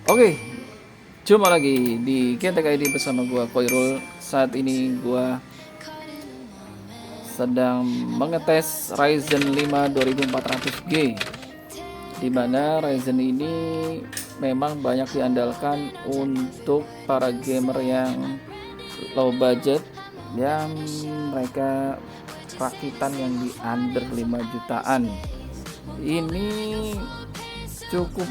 Oke, jumpa lagi di Kentek ID bersama gua Koirul. Saat ini gua sedang mengetes Ryzen 5 2400G, di mana Ryzen ini memang banyak diandalkan untuk para gamer yang low budget, yang mereka rakitan yang di under 5 jutaan. Ini cukup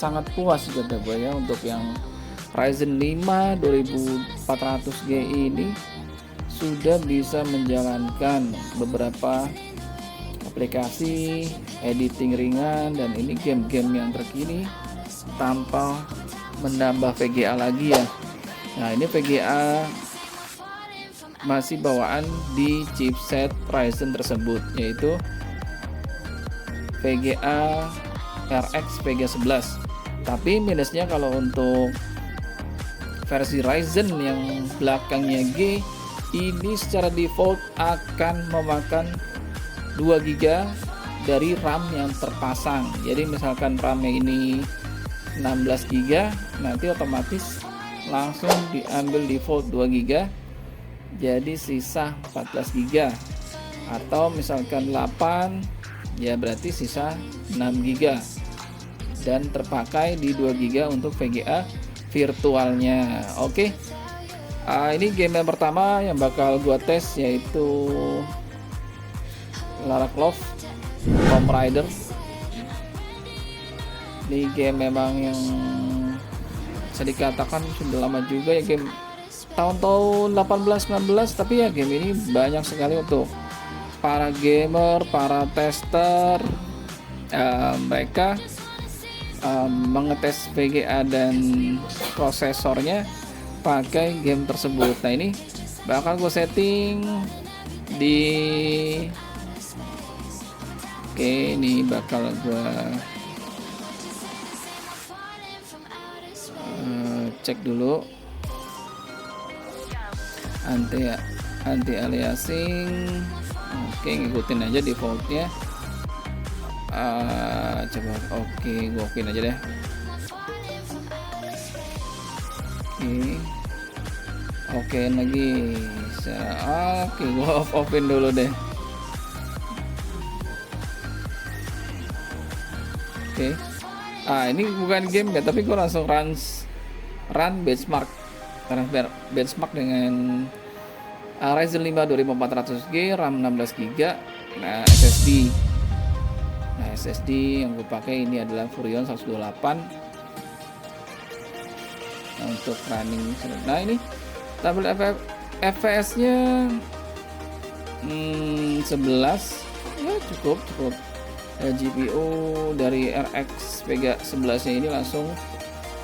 sangat puas kata gue ya untuk yang Ryzen 5 2400G ini sudah bisa menjalankan beberapa aplikasi editing ringan, dan ini game-game yang terkini tanpa menambah VGA lagi ya. Nah, ini VGA masih bawaan di chipset Ryzen tersebut, yaitu VGA RX Vega 11. Tapi minusnya kalau untuk versi Ryzen yang belakangnya G, ini secara default akan memakan 2 GB dari RAM yang terpasang. Jadi misalkan RAM-nya ini 16 GB, nanti otomatis langsung diambil default 2 GB, jadi sisa 14 GB. Atau misalkan 8, ya berarti sisa 6 GB, dan terpakai di 2 GB untuk VGA virtualnya. Oke. Ini game yang pertama yang bakal gua tes, yaitu Lara Croft Tomb Raider. Ini game memang yang bisa dikatakan sudah lama juga ya, game tahun-tahun 18-19, tapi ya game ini banyak sekali untuk para gamer, para tester. Mereka mengetes VGA dan prosesornya pakai game tersebut. Nah, ini bakal gue setting di ini bakal gue cek dulu anti aliasing. Ngikutin aja defaultnya. Coba gue okein aja deh. Okein lagi. Gue offin dulu deh. Ini bukan game ya, tapi gue langsung run benchmark dengan Ryzen 5 2400G, RAM 16 GB. Nah, SSD yang gue pakai ini adalah Furion 128 untuk running. Nah, ini tabel FPS nya 11 ya, cukup. GPU dari RX Vega 11 nya ini langsung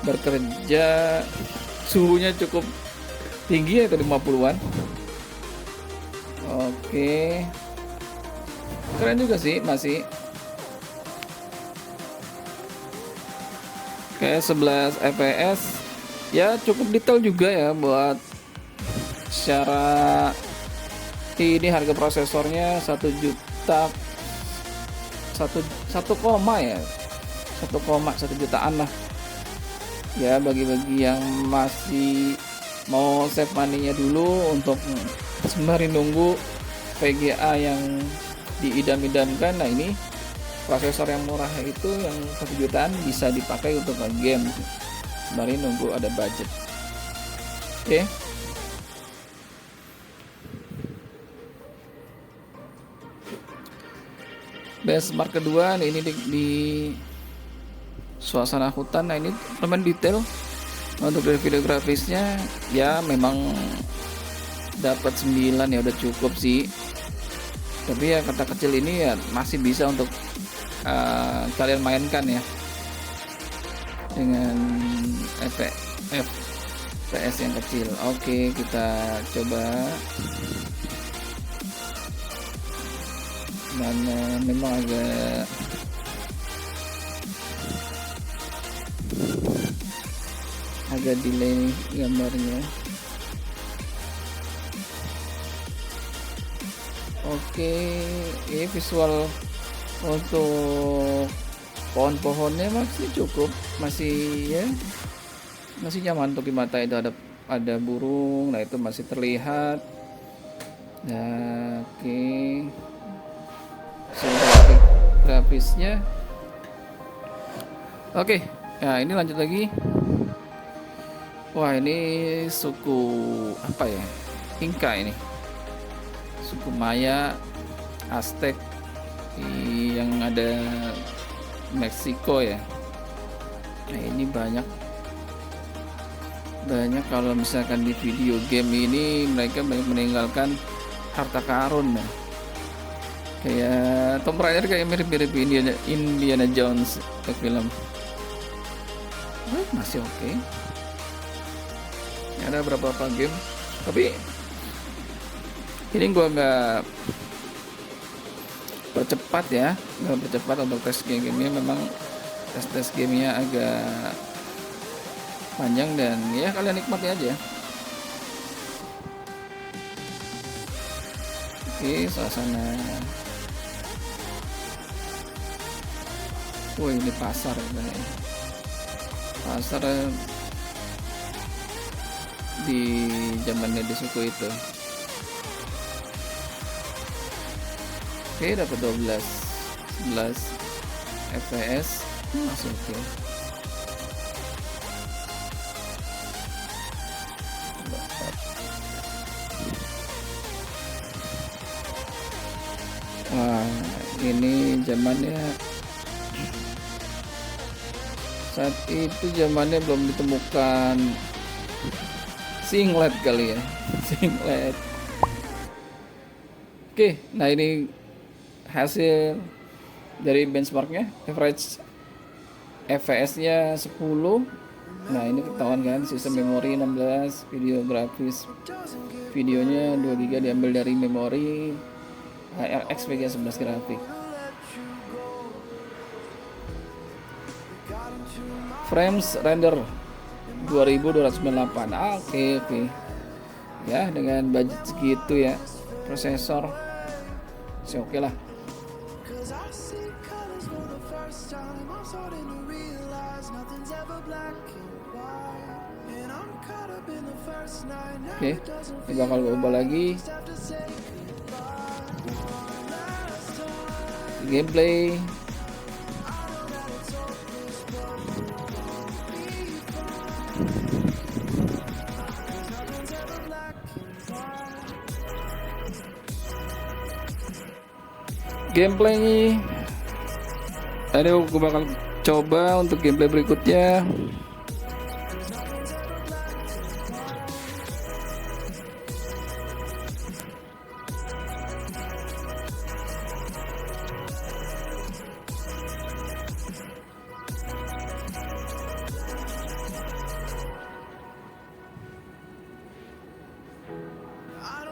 bekerja, suhunya cukup tinggi, yaitu 50-an. Oke, keren juga sih, masih kayak 11 fps ya, cukup detail juga ya. Buat secara ini harga prosesornya 1 juta 1 jutaan lah ya, bagi yang masih mau save money-nya dulu untuk sembari nunggu VGA yang diidam-idamkan. Nah, ini prosesor yang murah itu yang 1 jutaan bisa dipakai untuk game sembari nunggu ada budget. Oke. Benchmark kedua nih, ini di suasana hutan. Nah, ini lumayan detail untuk dari video grafisnya ya, memang dapat 9 ya, udah cukup sih. Tapi ya kata kecil ini ya masih bisa untuk kalian mainkan ya dengan FPS yang kecil. Oke, kita coba. Mana memang agak delay gambarnya. Oke, ini visual untuk Pohon-pohonnya masih cukup, masih ya, masih nyaman untuk di mata. Itu ada burung, nah itu masih terlihat. Nah, oke. Grafisnya oke. Nah, ini lanjut lagi. Wah, ini suku apa ya, Inka, ini suku Maya, Aztec yang ada Meksiko ya. Nah, ini banyak kalau misalkan di video game ini mereka banyak meninggalkan harta karun ya. Kayak Tomb Raider, kayak mirip-mirip Indiana Jones ke film. Masih oke. Ada beberapa game, tapi ini gua nggak percepat ya, nggak percepat untuk tes gamenya. Memang tes gamenya agak panjang dan ya kalian nikmati aja. Oke, suasana. Wah, ini pasar ya. Pasar di zamannya di suku itu. Oke, dapat 11 fps, masih oke. Wah, ini zamannya, saat itu zamannya belum ditemukan singlet kali ya. Singlet. Oke, nah ini hasil dari benchmarknya. Average fps nya 10. Nah, ini ketahuan kan, sistem memori 16, video grafis videonya 2 GB diambil dari memori HRX VGA 11 grafik. Frames render 2298. Oke. Ya, dengan budget segitu ya, prosesor masih oke lah. Oke, ini bakal gue ubah lagi gameplay. Gameplay tadi gue bakal coba untuk gameplay berikutnya.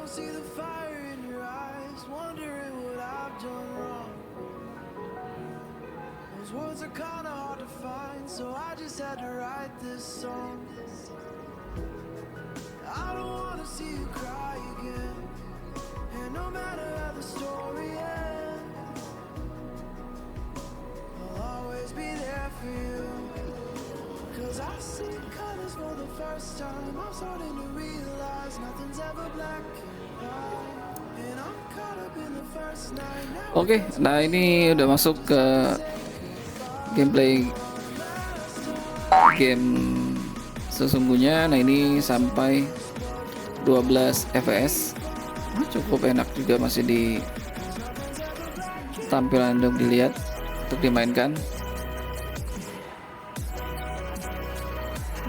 See the fire in your eyes, wondering what I've done wrong. Those words are kinda hard to find, so I just had to write this song. I don't wanna see you cry again, and no matter how the story ends, I'll always be there for you. Cause I see colors for the first time, I'm starting to realize nothing's ever black. Oke, nah ini udah masuk ke gameplay game sesungguhnya. Nah, ini sampai 12 fps, cukup enak juga, masih di tampilan untuk dilihat, untuk dimainkan,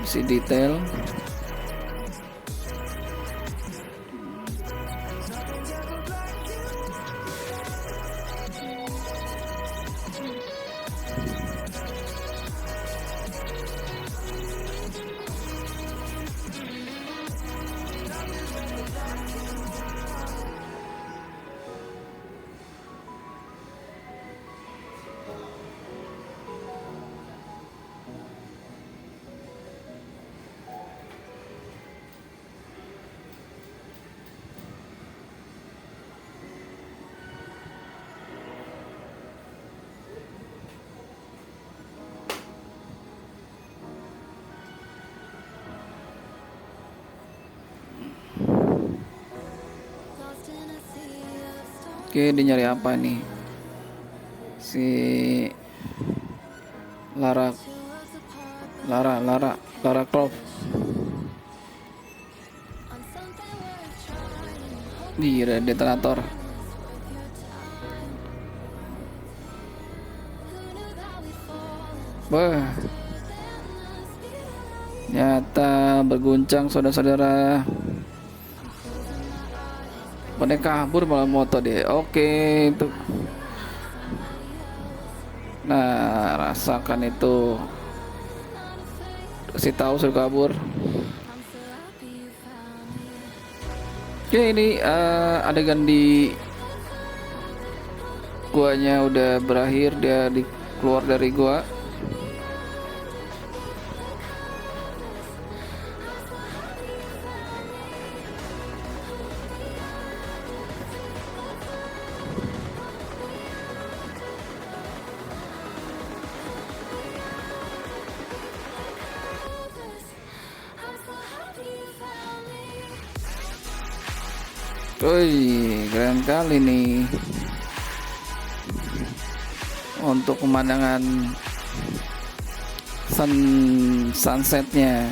masih detail. Oke, dia nyari apa nih? Si Lara Croft. Di detonator. Wah, nyata berguncang saudara-saudara. Bonek kabur malah moto deh. Oke, itu. Nah, rasakan itu. Kasih tahu suruh kabur. Oke, ini adegan di guanya udah berakhir, dia keluar dari gua. Wih, keren kali nih untuk pemandangan sunsetnya.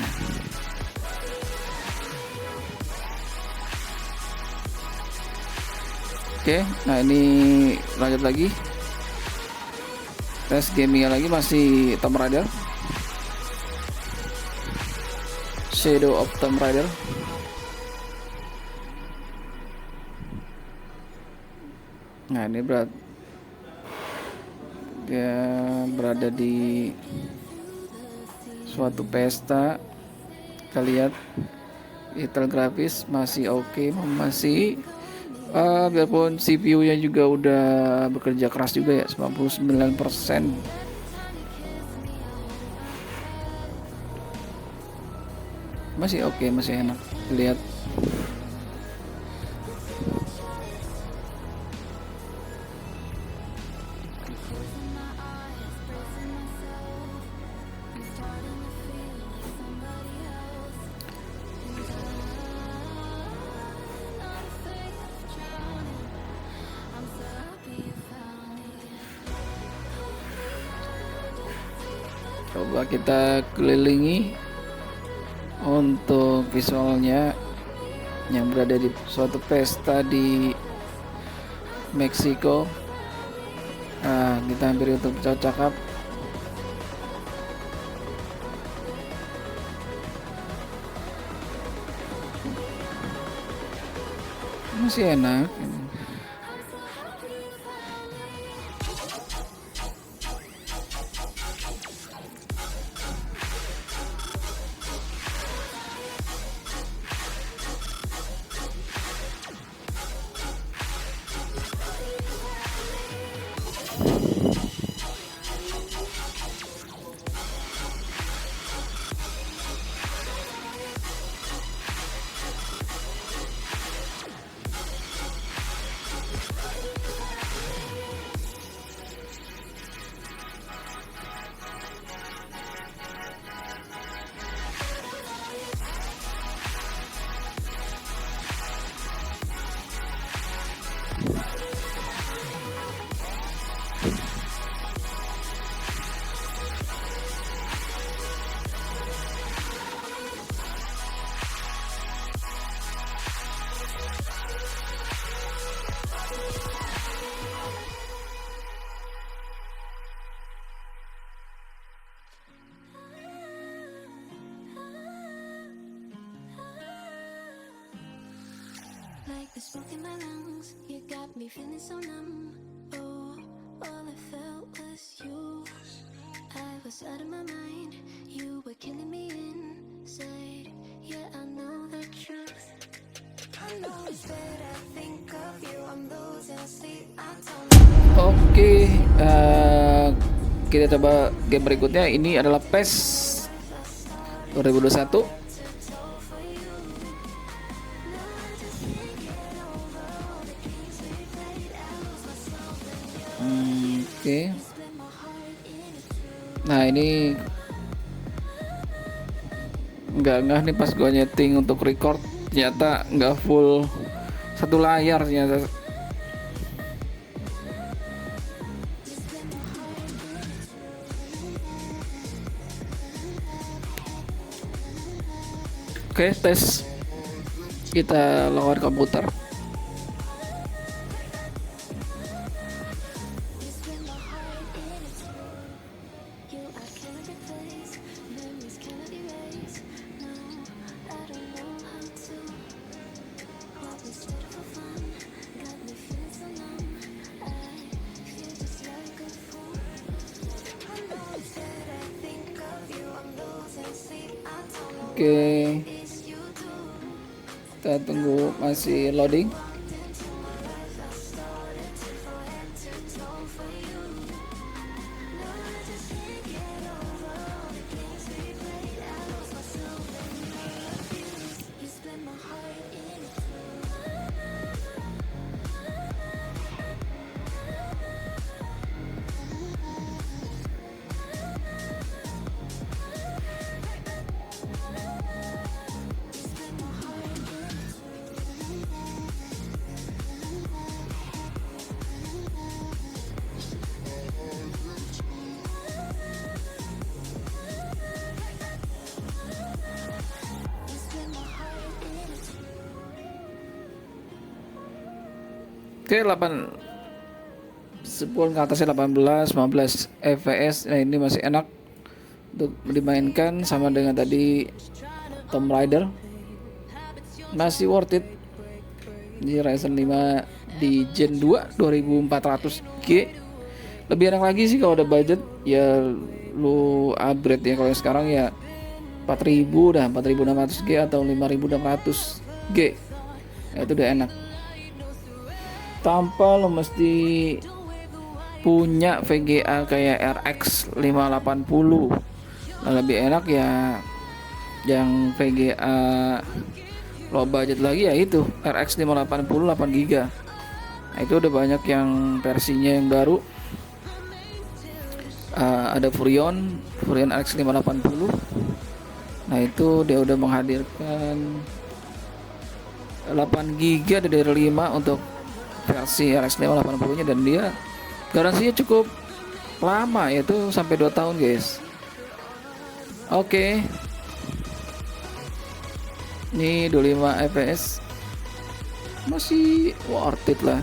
Oke, nah ini lanjut lagi. Tes gamingnya lagi masih Tomb Raider, Shadow of Tomb Raider. Nah ini dia berada di suatu pesta. Kita lihat detail grafis masih oke, masih biarpun CPU-nya juga udah bekerja keras juga ya, 99%. Masih oke, masih enak lihat. Coba kita kelilingi untuk visualnya yang berada di suatu pesta di Meksiko. Nah, kita hampir untuk cakap. Masih enak. Like the smoke in my lungs, you got me feeling so numb. Oh, all I felt was you. I was out of my mind, you were killing me inside. Yeah, I know the truth. I know it's bad, I think of you, I'm losing sleep. Oke, kita coba game berikutnya. Ini adalah PES 2021. Oke. Nah ini nggak nih pas gue nyeting untuk record, ternyata nggak full satu layar ternyata. Oke, tes kita lawan komputer. You I cannot replace, memories cannot erase. No, I don't know how to. What we started for fun got me feeling so numb. I feel just like a fool. I know that I think of you, I'm losing sleep. I don't know Oke, what it is you do. kita tunggu masih loading. Walked into my life, I started to from head to toe for you. No, I just can't get over all the games we played. I lost myself and love you. You split my heart in two. You split my heart in two. Oke, 10 ke atasnya 18, 15 fps. Nah, ini masih enak untuk dimainkan sama dengan tadi Tomb Raider. Masih worth it. Ini Ryzen 5 di Gen 2 2400G. Lebih enak lagi sih kalau ada budget ya lu upgrade ya. Kalau yang sekarang ya 4000 dah, 4600G atau 5600G. Ya, itu udah enak. Tanpa lo mesti punya VGA kayak RX 580. Nah, lebih enak ya yang VGA low budget lagi, ya itu RX 580 8GB. Nah, itu udah banyak yang versinya yang baru. Ada Furion RX 580. Nah, itu dia udah menghadirkan 8GB dari 5 untuk versi RX 580 nya, dan dia garansinya cukup lama, yaitu sampai 2 tahun guys. Oke, ini 25 fps masih worth it lah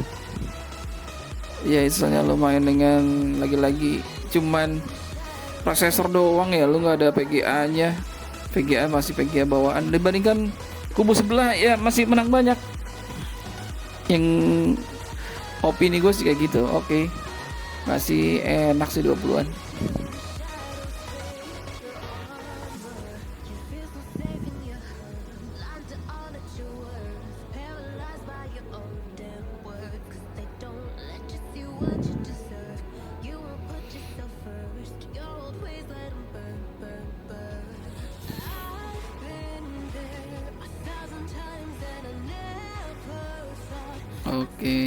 ya. Misalnya lo main dengan lagi-lagi cuman prosesor doang ya, lu nggak ada PGA nya. PGA masih PGA bawaan, dibandingkan kubu sebelah ya masih menang banyak. Yang opini gue sih kayak gitu. Oke, masih enak sih 20-an. Oke.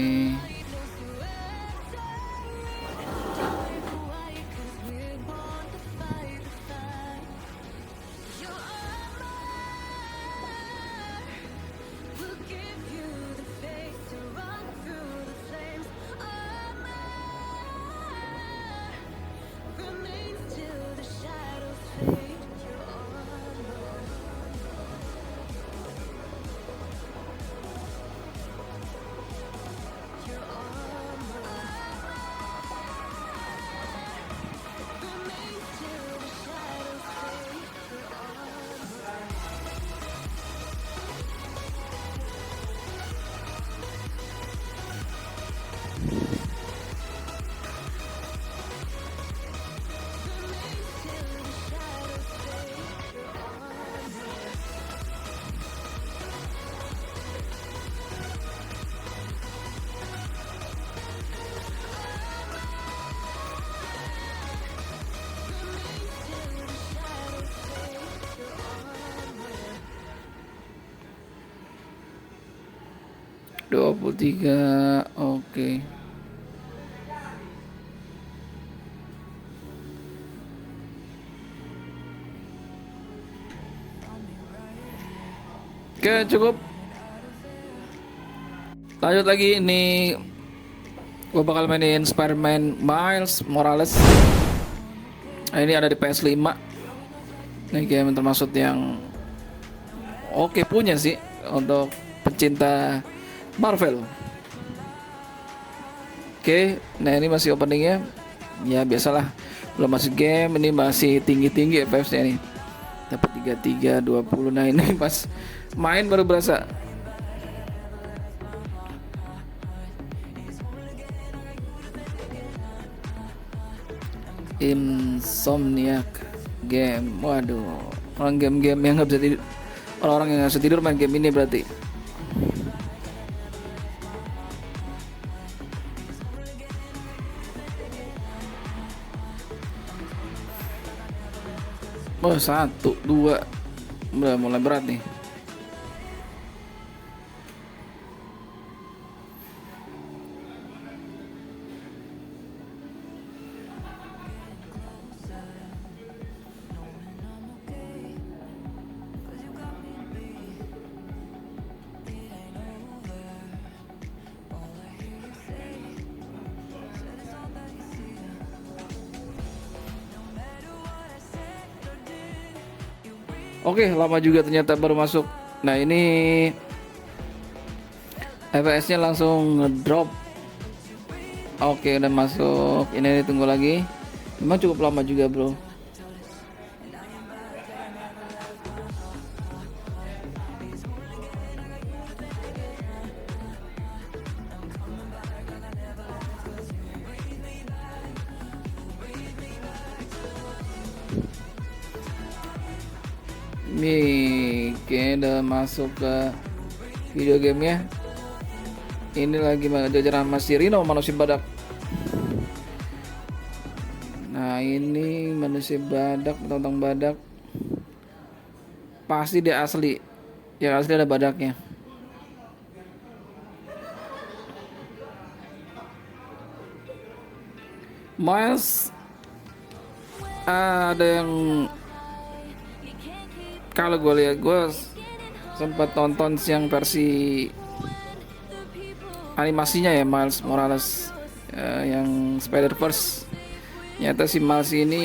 Dua puluh tiga, oke. Oke, cukup. Lanjut lagi, ini gue bakal mainin Spider-Man Miles Morales. Nah, ini ada di PS5. Ini game termasuk yang oke punya sih untuk pecinta Marvel. Oke, nah ini masih openingnya. Ya biasalah, belum masuk game, ini masih tinggi-tinggi FPS-nya nih. Dapat 33 20. Nah ini pas main baru berasa. Insomniac game, waduh, orang game-game yang nggak bisa tidur, orang-orang yang nggak bisa tidur main game ini berarti. Oh 1 2 udah mulai berat nih. Oke, lama juga ternyata baru masuk. Nah ini FPS-nya langsung ngedrop. Oke, udah masuk. Ini tunggu lagi. Memang cukup lama juga, bro. Nih, kayaknya udah masuk ke video gamenya. Ini lagi jajaran Mas Rino, manusia badak. Nah ini manusia badak, tentang badak. Pasti dia asli. Yang asli ada badaknya. Miles ada yang, kalau gue lihat, gue sempat nonton yang versi animasinya ya, Miles Morales yang Spider-Verse. Nyata si Miles ini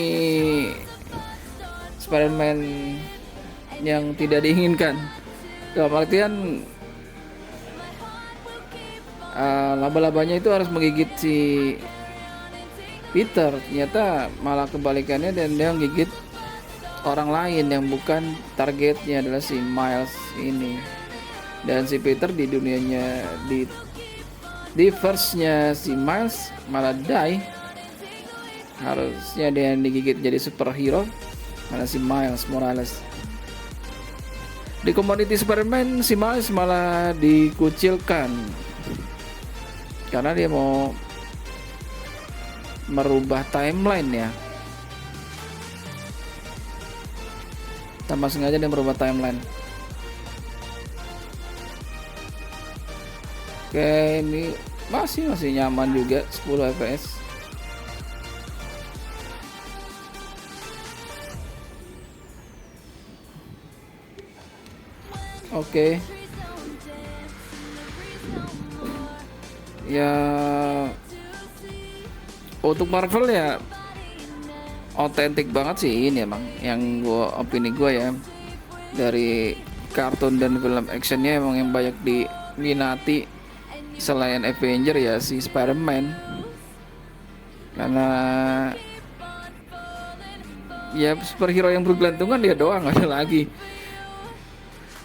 Spider-Man yang tidak diinginkan. Dalam artian laba-labanya itu harus menggigit si Peter. Ternyata malah kebalikannya, dan dia menggigit orang lain yang bukan targetnya adalah si Miles ini. Dan si Peter di dunianya, di verse-nya si Miles malah die. Harusnya dia yang digigit jadi superhero, malah si Miles Morales. Di community Spider-Man si Miles malah dikucilkan karena dia mau merubah timeline ya. Tanpa sengaja dia merubah timeline. Oke, ini masih nyaman juga 10 fps. Oke. Ya untuk Marvel ya otentik banget sih ini emang, yang opini gue ya, dari kartun dan film actionnya emang yang banyak diminati selain Avenger ya si Spider-Man, karena ya superhero yang bergelantungan dia doang, gak ada lagi.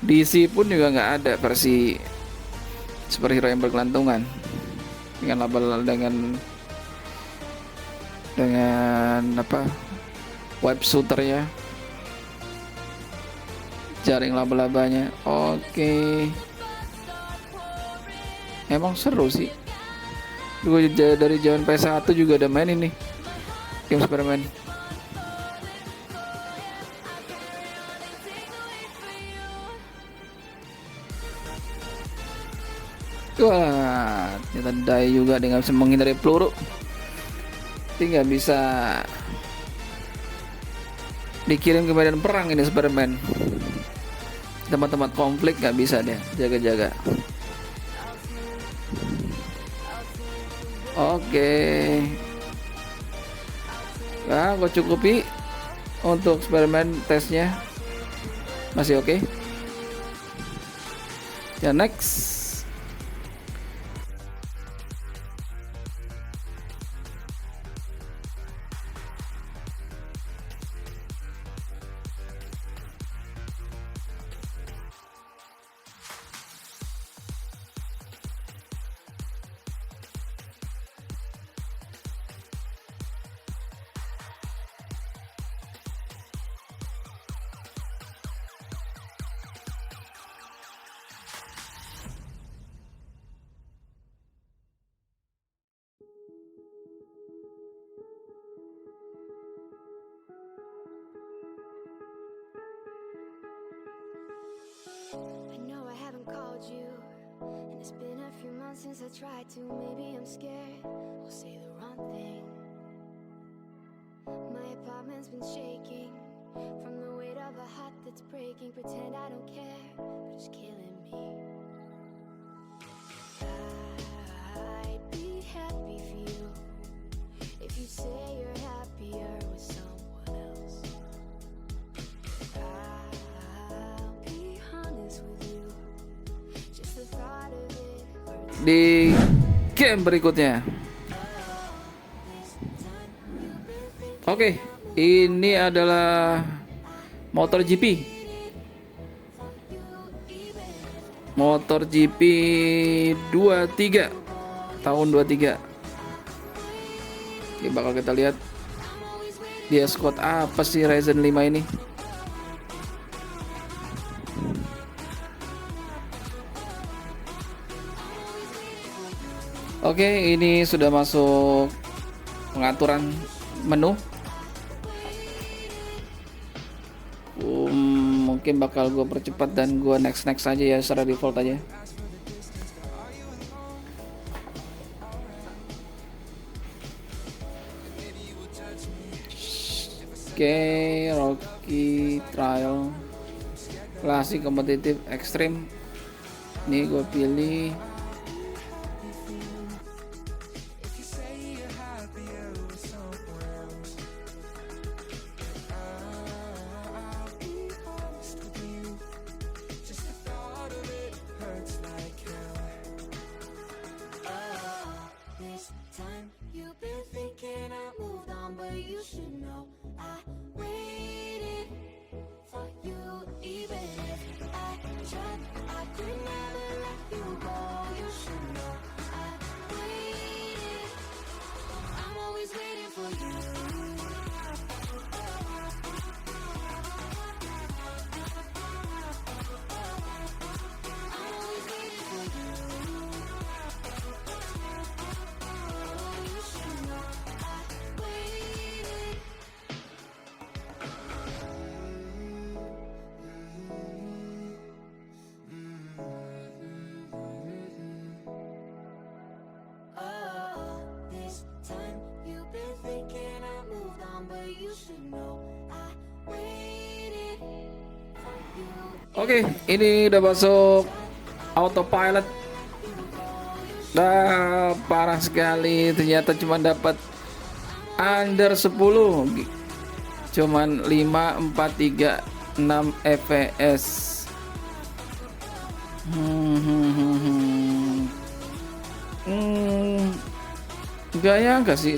DC pun juga nggak ada versi superhero yang bergelantungan dengan apa, web shooternya, jaring laba-labanya. Oke. Emang seru sih. Gue dari zaman PS1 juga ada main ini, game Spider-Man. Wah, ternyata die juga, dia nggak bisa menghindari peluru. Dia nggak bisa dikirim ke medan perang ini Spider-Man. Tempat-tempat konflik nggak bisa dia jaga-jaga. Oke. Nah, gue cukupi untuk Spider-Man tesnya, masih oke. Ya, next. I know I haven't called you, and it's been a few months since I tried to. Maybe I'm scared I'll say the wrong thing. My apartment's been shaking from the weight of a heart that's breaking. Pretend I don't care, but it's killing me. I'd be happy for you if you say you're happier with someone else. I'll be honest with you, just the thought of it hurts. Di game berikutnya. Oke, ini adalah MotoGP. MotoGP 23 tahun 23. Oke, bakal kita lihat dia squad apa sih Ryzen 5 ini. Oke, ini sudah masuk pengaturan menu. Mungkin bakal gue percepat dan gue next aja ya, secara default aja. Oke, Rocky Trial, klasik, kompetitif, ekstrim. Nih gue pilih. You've been thinking I moved on, but you should know I waited for you. Even if I tried, I could never let you go. You should know I waited. I'm always waiting for you. I'm always waiting for you. You should know I waited. Oh, this time you've been thinking I moved on, but you should know I waited for you. Oke, ini udah masuk autopilot. Nah, parah sekali, ternyata cuma dapat under 10. Cuman 5436 fps. Enggak ya, enggak sih,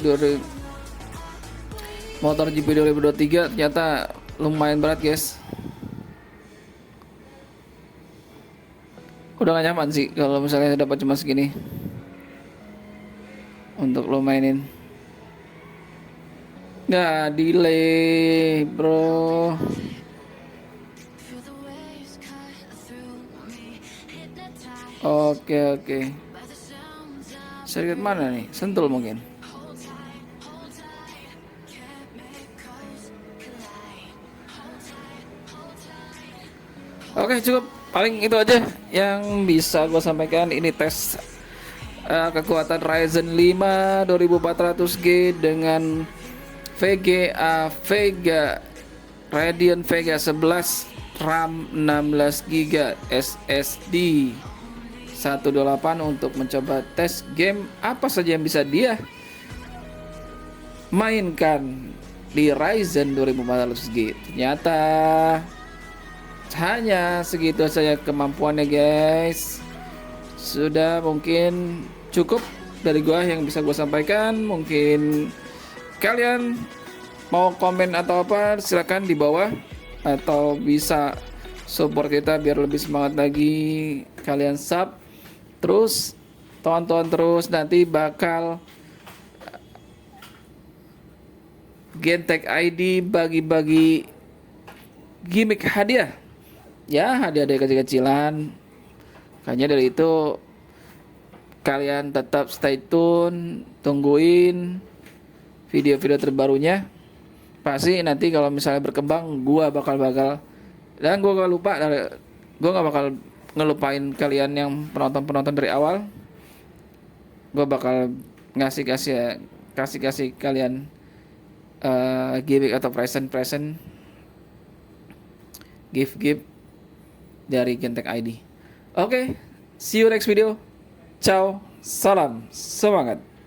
MotoGP 2023 ternyata lumayan berat, guys. Udah gak nyaman sih kalau misalnya dapat cuma segini untuk lo mainin. Nggak delay, bro. Feel the waves cut through me, hypnotized Oke. by the sounds of Sirkuit mana nih? Sentul mungkin. hold tight, chemicals collide. Hold tight. Oke, cukup. Paling itu aja yang bisa gue sampaikan. Ini tes kekuatan Ryzen 5 2400G dengan VGA Vega Radeon Vega 11 RAM 16GB SSD 128 untuk mencoba tes game apa saja yang bisa dia mainkan di Ryzen 2400G. Ternyata hanya segitu saja kemampuannya guys. Sudah mungkin cukup dari gua yang bisa gua sampaikan. Mungkin kalian mau komen atau apa silakan di bawah, atau bisa support kita biar lebih semangat lagi. Kalian sub terus, tonton terus, nanti bakal Gentek ID bagi-bagi gimmick hadiah ya, hadiah kecil-kecilan. Makanya dari itu kalian tetap stay tune, tungguin video-video terbarunya. Pasti nanti kalau misalnya berkembang, gua bakal dan gua gak lupa, gua gak bakal ngelupain kalian yang penonton dari awal. Gua bakal kasih kalian gimmick atau present gift dari Gentek ID. Oke, see you next video. Ciao, salam semangat.